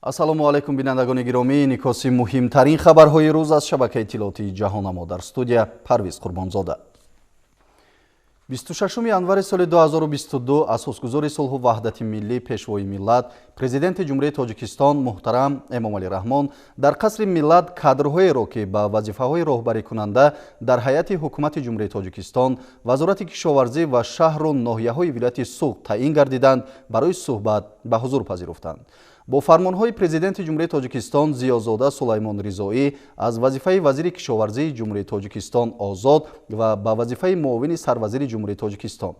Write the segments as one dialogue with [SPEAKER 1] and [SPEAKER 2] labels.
[SPEAKER 1] ассалому алайкум бинандагони гиромӣ, никоси муҳимтарин хабарҳои рӯз аз шабакаи иттилоъоти ҷаҳонамо дар студия Парвиз Қурбонзода. 26 январи соли 2022 асосгузори сулҳу ваҳдати миллӣ пешвои миллат президенти ҷумҳурияи Тоҷикистон муҳтарам Эмомалӣ Раҳмон дар қасри миллат кадрҳоеро ки ба вазифаҳои роҳбарикунанда дар ҳайати ҳукумати ҷумҳурияи Тоҷикистон, вазорати кишоварзӣ ва шаҳру ноҳияҳои вилояти Суғд таъин гардиданд, барои суҳбат ба ҳузур пазируфтанд. бо фармонҳои президенти ҷумҳурияи Тоҷикистон Зиёзода Сулаймон Ризоӣ аз вазифаи вазири кишоварзии ҷумҳурияи Тоҷикистон озод ва ба вазифаи муовини сарвазири ҷумҳурияи Тоҷикистон,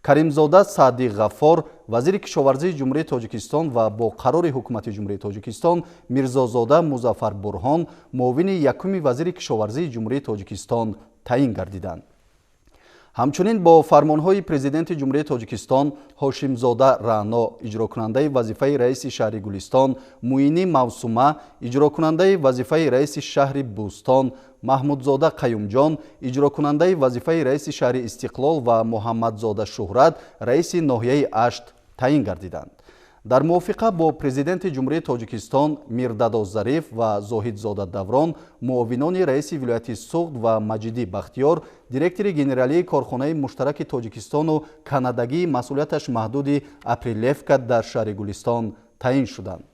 [SPEAKER 1] Каримзода Саъдӣ Ғаффор вазири кишоварзии ҷумҳурияи Тоҷикистон ва бо қарори ҳукумати ҷумҳурияи Тоҷикистон Мирзозода Музаффар Бурҳон муовини якуми вазири кишоварзии ҷумҳурияи Тоҷикистон таъин гардиданд. ҳамчунин бо фармонҳои президенти ҷумҳурияи Тоҷикистон Ҳошимзода Раъно иҷрокунандаи вазифаи раиси шаҳри Гулистон, Муини Мавсума иҷрокунандаи вазифаи раиси шаҳри Бӯстон, Маҳмудзода Қаюмҷон иҷрокунандаи вазифаи раиси шаҳри Истиқлол ва Муҳаммадзода Шуҳрат раиси ноҳияи Ашт таъин гардиданд. дар мувофиқа бо президенти ҷумҳурияи Тоҷикистон Мирдадо Зариф ва Зоҳидзода Даврон муовинони раиси вилояти Суғд ва Маҷидӣ Бахтиёр директори генералии корхонаи муштараки Тоҷикистону канадагии масъулияташ маҳдуди Априлевка дар шаҳри Гулистон таъин шуданд.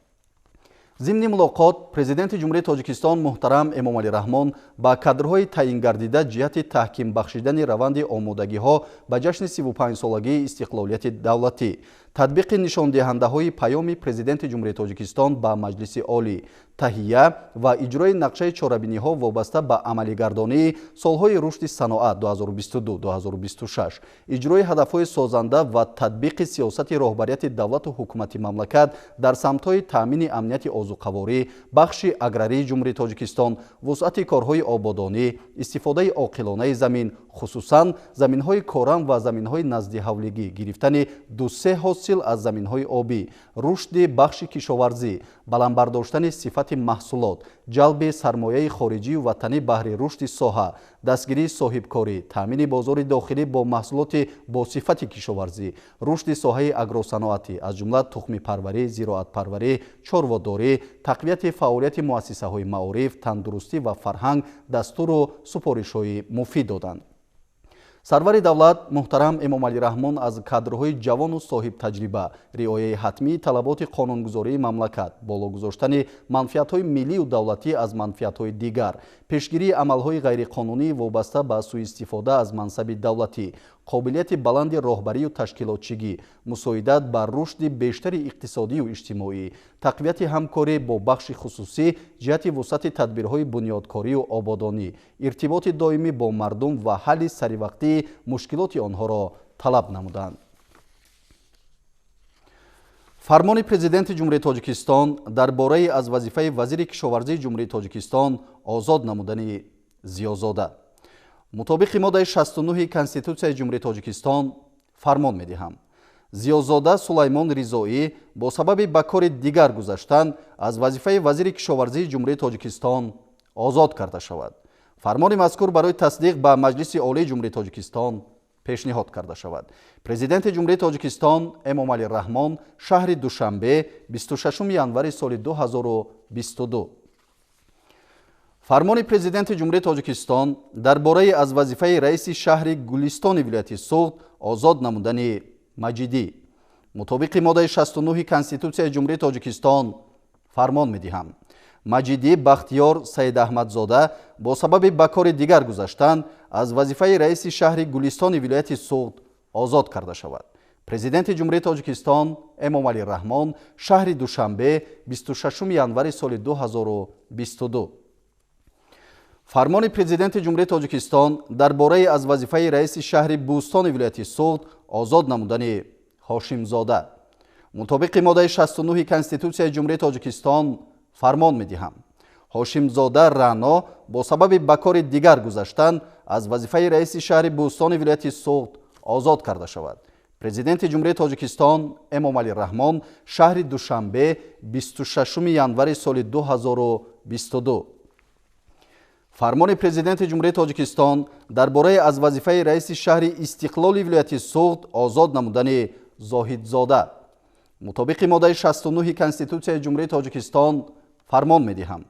[SPEAKER 1] зимни мулоқот президенти ҷумҳурияи Тоҷикистон муҳтарам Эмомалӣ Раҳмон ба кадрҳои таъин гардида ҷиҳати таҳким бахшидани раванди омодагиҳо ба ҷашни 35-солагии истиқлолияти давлатӣ, татбиқи нишондиҳандаҳои паёми президенти ҷумҳурияи Тоҷикистон ба Маҷлиси олӣ, таҳия ва иҷрои нақшаи чорабиниҳо вобаста ба амалигардонии солҳои рушди саноат 2022-2026, иҷрои ҳадафҳои созанда ва татбиқи сиёсати роҳбарияти давлату ҳукумати мамлакат дар самтҳои таъмини амнияти озуқаворӣ, бахши аграрии ҷумҳурияи Тоҷикистон, вусъати корҳои ободонӣ, истифодаи оқилонаи замин, хусусан заминҳои корам ва заминҳои назди ҳавлигӣ, гирифтани 2-3 ҳосил аз заминҳои обӣ, рушди бахши кишоварзӣ, баландбардоштани сифати маҳсулот, ҷалби сармояи хориҷию ватанӣ баҳри рушди соҳа, дастгирии соҳибкорӣ, таъмини бозори дохилӣ бо маҳсулоти босифати кишоварзӣ, рушди соҳаи агросаноатӣ, аз ҷумла тухмипарварӣ, зироатпарварӣ, чорводорӣ, тақвияти фаъолияти муассисаҳои маориф, тандурустӣ ва фарҳанг дастуру супоришҳои муфид доданд. сарвари давлат муҳтарам Эмомалӣ Раҳмон аз кадрҳои ҷавону соҳибтаҷриба риояи ҳатмии талаботи қонунгузории мамлакат, боло гузоштани манфиатҳои миллию давлатӣ аз манфиатҳои дигар, пешгирии амалҳои ғайриқонунии вобаста ба сӯистифода аз мансаби давлатӣ, қобилияти баланди роҳбарию ташкилотчигӣ, мусоидат ба рушди бештари иқтисодию иҷтимоӣ, тақвияти ҳамкорӣ бо бахши хусусӣ ҷиҳати вусъати тадбирҳои бунёдкорию ободонӣ, иртиботи доимӣ бо мардум ва ҳалли саривақтии мушкилоти онҳоро талаб намуданд. фармони президенти ҷумҳурияи Тоҷикистон дар бораи аз вазифаи вазири кишоварзии ҷумҳурияи Тоҷикистон озод намудани Зиёзода. мутобиқи моддаи 69 Конститутсияи ҷумҳурияи Тоҷикистон фармон медиҳам. Зиёзода Сулаймон Ризоӣ бо сабаби ба кори дигар гузаштан аз вазифаи вазири кишоварзии ҷумҳурияи Тоҷикистон озод карда шавад. фармони мазкур барои тасдиқ ба Маҷлиси олии ҷумҳурияи Тоҷикистон пешниҳод карда шавад. президенти ҷумҳурияи Тоҷикистон Эмомалӣ Раҳмон шаҳри Душанбе 26 январи соли 2022. фармони президенти ҷумҳурияи Тоҷикистон дар бораи аз вазифаи раиси шаҳри Гулистони вилояти Суғд озод намудани Маҷидӣ. мутобиқи моддаи 69 Конститутсияи ҷумҳурияи Тоҷикистон фармон медиҳам. Маҷидӣ Бахтиёр Саидаҳмадзода бо сабаби ба кори дигар гузаштан аз вазифаи раиси шаҳри Гулистони вилояти Суғд озод карда шавад. президенти ҷумҳурияи Тоҷикистон Эмомалӣ Раҳмон шаҳри Душанбе 26 январи соли 2022. фармони президенти ҷумҳурияи Тоҷикистон дар бораи аз вазифаи раиси шаҳри Бӯстони вилояти Суғд озод намудани Ҳошимзода. мутобиқи моддаи 69 Конститутсияи ҷумҳурияи Тоҷикистон фармон медиҳам. Ҳошимзода Раъно бо сабаби ба кори дигар гузаштан аз вазифаи раиси шаҳри Бӯстони вилояти Суғд озод карда шавад. президенти ҷумҳурияи Тоҷикистон Эмомалӣ Раҳмон шаҳри Душанбе 26 январи соли 2022. фармони президенти ҷумҳурияи Тоҷикистон дар бораи аз вазифаи раиси шаҳри Истиқлоли вилояти Суғд озод намудани Зоҳидзода. мутобиқи моддаи 69 Конститутсияи Ҷумҳурии Тоҷикистон фармон медиҳам.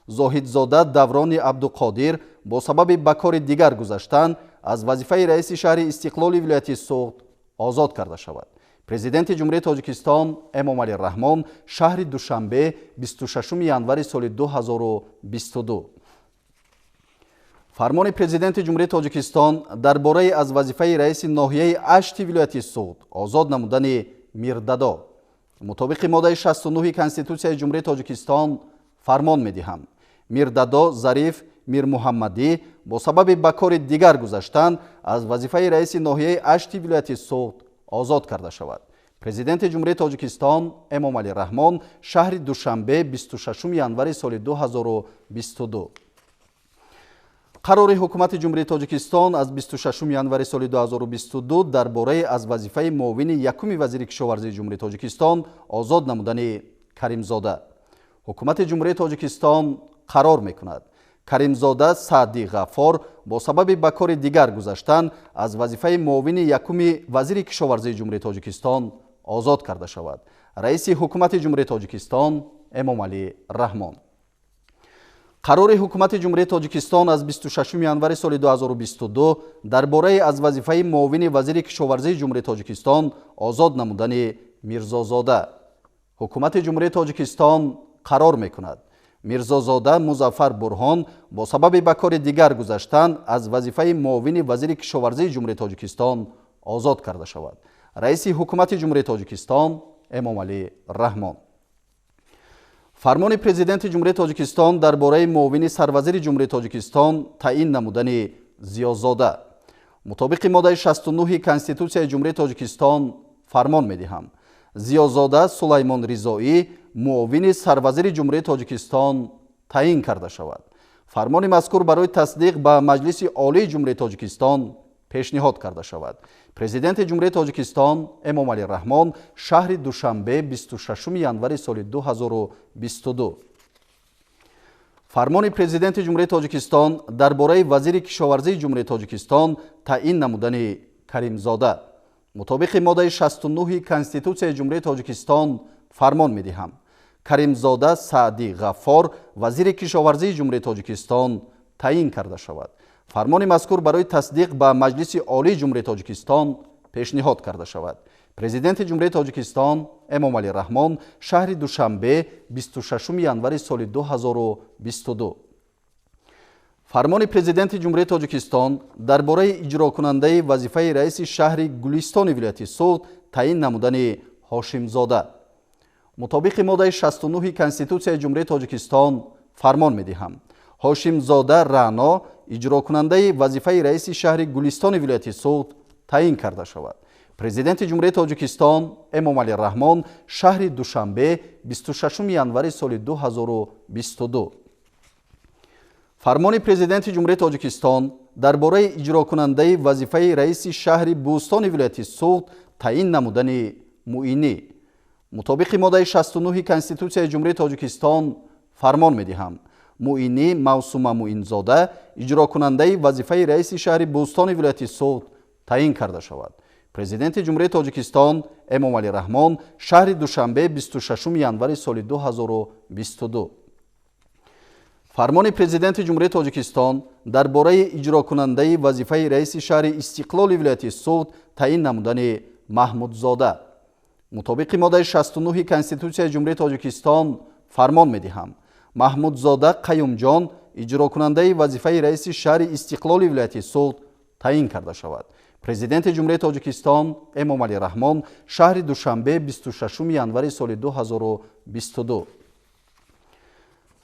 [SPEAKER 1] Зоҳидзода Даврони Абдуқодир бо сабаби ба кори дигар гузаштан аз вазифаи раиси шаҳри Истиқлоли вилояти Суғд озод карда шавад. Президенти Ҷумҳурии Тоҷикистон Эмомалӣ Раҳмон шаҳри Душанбе 26 январи соли 2022. фармони президенти Ҷумҳурии Тоҷикистон дар бораи аз вазифаи раиси ноҳияи Ашти вилояти Суғд озод намудани Мирдадо. мутобиқи моддаи 69 Конститутсияи Ҷумҳурии Тоҷикистон фармон медиҳам. Мирдадо Зариф Мирмуҳаммадӣ бо сабаби ба кори дигар гузаштан аз вазифаи раиси ноҳияи Ашти вилояти Суғд озод карда шавад. Президенти Ҷумҳурии Тоҷикистон Эмомалӣ Раҳмон шаҳри Душанбе 26 январи соли 2022. қарори ҳукумати Ҷумҳурии Тоҷикистон аз 26 январи соли 2022 дар бораи аз вазифаи муовини якуми вазири кишоварзии Ҷумҳурии Тоҷикистон озод намудани Каримзода. ҳукумати Ҷумҳурии Тоҷикистон қарор мекунад Каримзода Саъди Ғаффор бо сабаби ба кори дигар гузаштан аз вазифаи муовини якуми вазири кишоварзии Ҷумҳурии Тоҷикистон озод карда шавад. раиси ҳукумати Ҷумҳурии Тоҷикистон Эмомалӣ Раҳмон. қарори ҳукумати Ҷумҳурии Тоҷикистон аз 26 январи соли 2022 дар бораи аз вазифаи муовини вазири кишоварзии Ҷумҳурии Тоҷикистон озод намудани Мирзозода. ҳукумати Ҷумҳурии Тоҷикистон қарор мекунад Мирзозода Музаффар Бурҳон бо сабаби ба кори дигар гузаштан аз вазифаи муовини вазири кишоварзии Ҷумҳурии Тоҷикистон озод карда шавад. раиси ҳукумати Ҷумҳурии Тоҷикистон Эмомалӣ Раҳмон. фармони президенти Ҷумҳурии Тоҷикистон дар бораи муовини сарвазири Ҷумҳурии Тоҷикистон таъин намудани Зиёзода. мутобиқи моддаи 69 Конститутсияи Ҷумҳурии Тоҷикистон фармон медиҳам. Зиёзода Сулаймон Ризоӣ муовини сарвазири Ҷумҳурии Тоҷикистон таъин карда шавад. фармони мазкур барои тасдиқ ба Маҷлиси олии Ҷумҳурии Тоҷикистон пешниҳод карда шавад. президенти Ҷумҳурии Тоҷикистон Эмомалӣ Раҳмон шаҳри Душанбе 26 январи соли 2022. фармони президенти Ҷумҳурии Тоҷикистон дар бораи вазири кишоварзии Ҷумҳурии Тоҷикистон таъин намудани Каримзода. мутобиқи моддаи 69 Конститутсияи Ҷумҳурии Тоҷикистон фармон медиҳам Каримзода Саъди Ғаффор вазири кишоварзии Ҷумҳурии Тоҷикистон таъин карда шавад. фармони мазкур барои тасдиқ ба Маҷлиси олии Ҷумҳурии Тоҷикистон пешниҳод карда шавад. президенти Ҷумҳурии Тоҷикистон Эмомалӣ Раҳмон шаҳри Душанбе 26 январи соли 2022. фармони президенти Ҷумҳурии Тоҷикистон дар бораи иҷрокунандаи вазифаи раиси шаҳри Гулистони вилояти Суғд таъин намудани Ҳошимзода. мутобиқи моддаи 69 Конститутсияи Ҷумҳурии Тоҷикистон фармон медиҳам Ҳошимзода Раъно иҷрокунандаи вазифаи раиси шаҳри Гулистони вилояти Суғд таъин карда шавад. президенти Ҷумҳурии Тоҷикистон Эмомалӣ Раҳмон шаҳри Душанбе 26 январи соли 2022. фармони президенти Ҷумҳурии Тоҷикистон дар бораи иҷрокунандаи вазифаи раиси шаҳри Бӯстони вилояти Суғд таъин намудани Муинӣ. мутобиқи моддаи 69 Конститутсияи Ҷумҳурии Тоҷикистон фармон медиҳам Муинӣ Мавсума Муинзода иҷрокунандаи вазифаи раиси шаҳри Бӯстони вилояти Суғд таъин карда шавад. президенти Ҷумҳурии Тоҷикистон Эмомалӣ Раҳмон шаҳри Душанбе 26 январи соли 2022. фармони президенти Ҷумҳурии Тоҷикистон дар бораи иҷрокунандаи вазифаи раиси шаҳри Истиқлоли вилояти Суғд таъин намудани Маҳмудзода. мутобиқи моддаи 69 Конститутсияи Ҷумҳурии Тоҷикистон фармон медиҳам Маҳмудзода Қаюмҷон иҷрокунандаи вазифаи раиси шаҳри Истиқлоли вилояти Суғд таъин карда шавад. президенти Ҷумҳурии Тоҷикистон Эмомалӣ Раҳмон шаҳри Душанбе 26 январи соли 2022.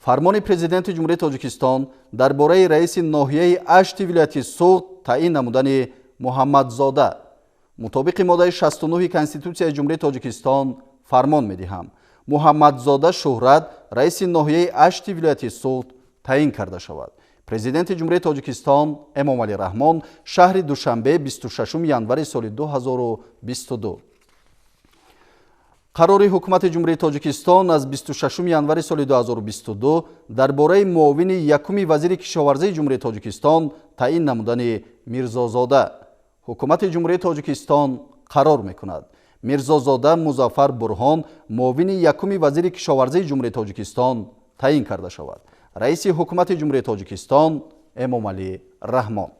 [SPEAKER 1] фармони президенти Ҷумҳурии Тоҷикистон дар бораи раиси ноҳияи Ашти вилояти Суғд таъин намудани Муҳаммадзода. мутобиқи моддаи 69 Конститутсияи Ҷумҳурии Тоҷикистон фармон медиҳам Муҳаммадзода Шӯҳрат раиси ноҳияи Ашти вилояти Суғд таъин карда шавад. президенти Ҷумҳурии Тоҷикистон Эмомалӣ Раҳмон шаҳри Душанбе 26 январи соли 2022. қарори ҳукумати Ҷумҳурии Тоҷикистон аз 26 январи соли 2022 дар бораи муовини якуми вазири кишоварзии Ҷумҳурии Тоҷикистон таъин намудани Мирзозода. ҳукумати Ҷумҳурии Тоҷикистон қарор мекунад мирзозода музаффар бурҳон муовини якуми вазири кишоварзии ҷумҳурии тоҷикистон таъин карда шавад. раиси ҳукумати ҷумҳурии тоҷикистон эмомалӣ раҳмон.